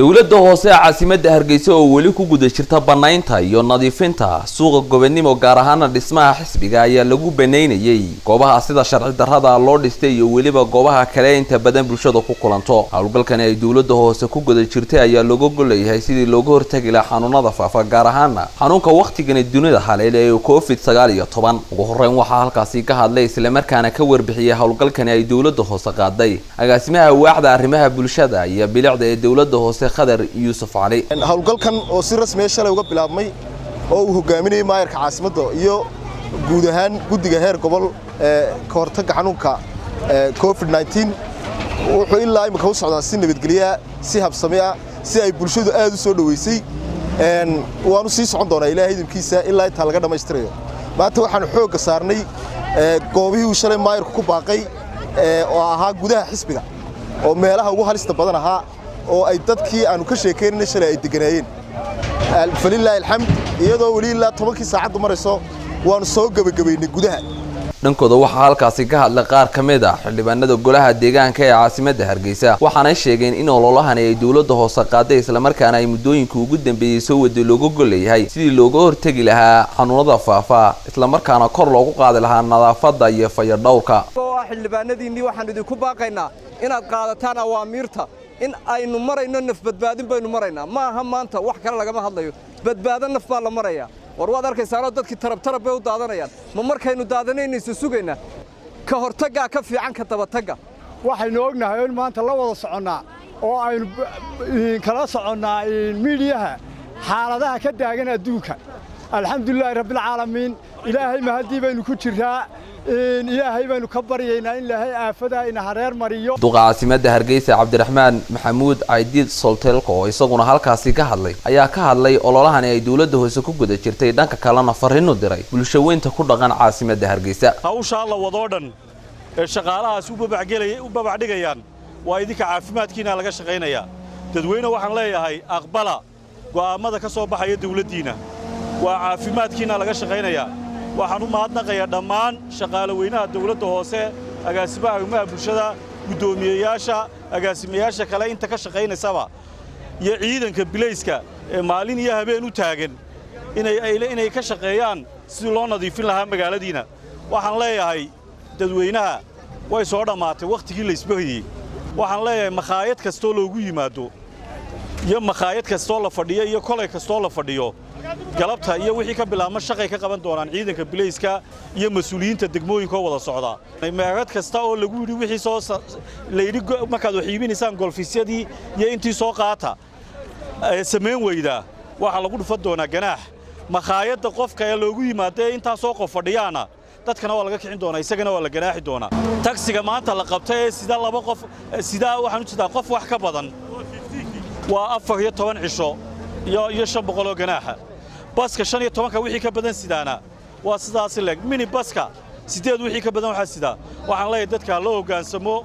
dawladda hoose caasimada Hargaysa oo wali ku guda jirta banaynta iyo nadiifinta suuqa gobonimo gaar ahaan dhismaha xisbiga ayaa lagu banaynayay goobaha sida sharci darrada loo dhistay iyo waliba goobaha kale inta badan bulshada ku kulanto hawlgalkan ay dawladda hoose ku guda jirtay ayaa lagu goleeyahay sidii looga hortagi lahaa xanuunada faafa gaar ahaan xanuunka waqtigan dunida haleelay ee COVID-19 ugu horeyn waxa halkaasi ka hadlay isla markaana ka warbixiyay hawlgalkan ay dawladda hoose qaaday agaasimaha waaxda arrimaha bulshada iyo bilicda ee dawladda hoose Khadar Yusuf Ali hawlgalkan oo si rasmi ah shalay uga bilaabmay oo uu hogaaminayay Maayerka Caasimada iyo guud ahaan guddiga heer gobol ka hortagga xanuunka COVID-19 wuxuu ilaa imika u socdaa si nabadgelyo si habsami ah si ay bulshadu aad u soo dhaweysay waanu sii socon doonaa Ilaahay idinkiisa ilaa inta laga dhameystirayo maanta waxaan xoog saarnay goobihii uu shalay Maayerku ku baaqay oo ahaa gudaha xisbiga oo meelaha ugu halista badan ahaa oo ay dadkii aanu ka sheekeynay shalay ay deganayeen falillahi alhamd iyadoo wali ilaa 10 saacad marayso waanu soo gabagabeynay gudaha dhankooda waxa halkaasi ka hadlay qaar kamid ah xildhibaanada golaha deegaanka ee caasimada Hargaysa waxaana sheegeen in ololahan ay dawladda hoose qaaday isla markaana ay muddooyinka ugu dambeeyay soo wada looga goleeyahay sidii looga hortagi lahaa xanuunada faafa isla markaana kor loogu qaadi lahaa nadaafadda iyo fayadhowrka xildhibaanadiinii waxaan idinku baaqaynaa inaad qaadataan awaamiirta in aynu marayno naf badbaadin baynu maraynaa ma aha maanta wax kale laga hadlayo badbaadan naf baa la maraya war waad arkaysaa dadkii tarab bay u daadanayaan ma markaynu daadanayno sugayna ka hortagga ka fiican ka tabatagga waxaynu ognahay in maanta la wada soconaa oo aynu kala soconaa miidiyaha xaaladaha ka taagan adduunka alxamdulilaahi rabbil caalamiin ilaahay ma hadii baynu ku jiraa ilaahay baynu ka baryeynaa in ilaahay aafada ina hareer mariyo duqa caasimada Hargaysa Cabdiraxmaan Maxamuud Aydiid Soltelko oo isaguna halkaasi ka hadlay ayaa ka hadlay ololahan ay dawladda hoose ku guda jirtay dhanka kalena Fariin u diray bulshooyinka ku dhaqan caasimada Hargaysa hawsha la wado dhan ee shaqaalahaas u babacdhigayaan waa idinka caafimaadkiina laga shaqeynaya dadweyne waxaan leeyahay aqbala go'aamada ka soo baxaya dawladdiina waa caafimaadkiina laga shaqeynaya waxaan u mahadnaqayaa dhammaan shaqaalaweynaha dawladda hoose agaasimaha arrimaha bulshada gudoomiyeyaasha agaasimayaasha kale inta ka shaqeynaysaba iyo ciidanka bilayska ee maalin iyo habeen u taagan inay ka shaqeeyaan sidii loo nadiifin lahaa magaaladiina waxaan leeyahay dadweynaha way soo dhamaatay waqtigii la isbahayay waxaan leeyahay makhaayad kastoo loogu yimaado iyo makhaayad kastoo la fadhiyo iyo kolay kastoo la fadhiyo galabta iyo wixii ka bilaabma shaqay ka qaban doonaan ciidanka bilayska iyo mas'uuliyiinta degmooyinka wada socda meerad kasta oo lagu yiri wixii soo leeyri markaad wax iibinaysaan golfisyadii iyo intii soo qaata sameyn weyda waxa lagu dhufan doonaa ganaax makhaayadda qofka ee loogu yimaado inta soo qof fadhiyaana dadkana waa laga kicin doonaa isagana waa la ganaaxi doonaa taksiga maanta la qabtay sida laba qof sida waxaan u jeedaa qof wax ka badan waa 14 cisho iyo 500 oo ganaaxa baska 15 wixii ka badan sidaana waa sidaas leeg mini baska 8 wixii ka badan waxa sida waxaan leeyahay dadka loo hogaansamo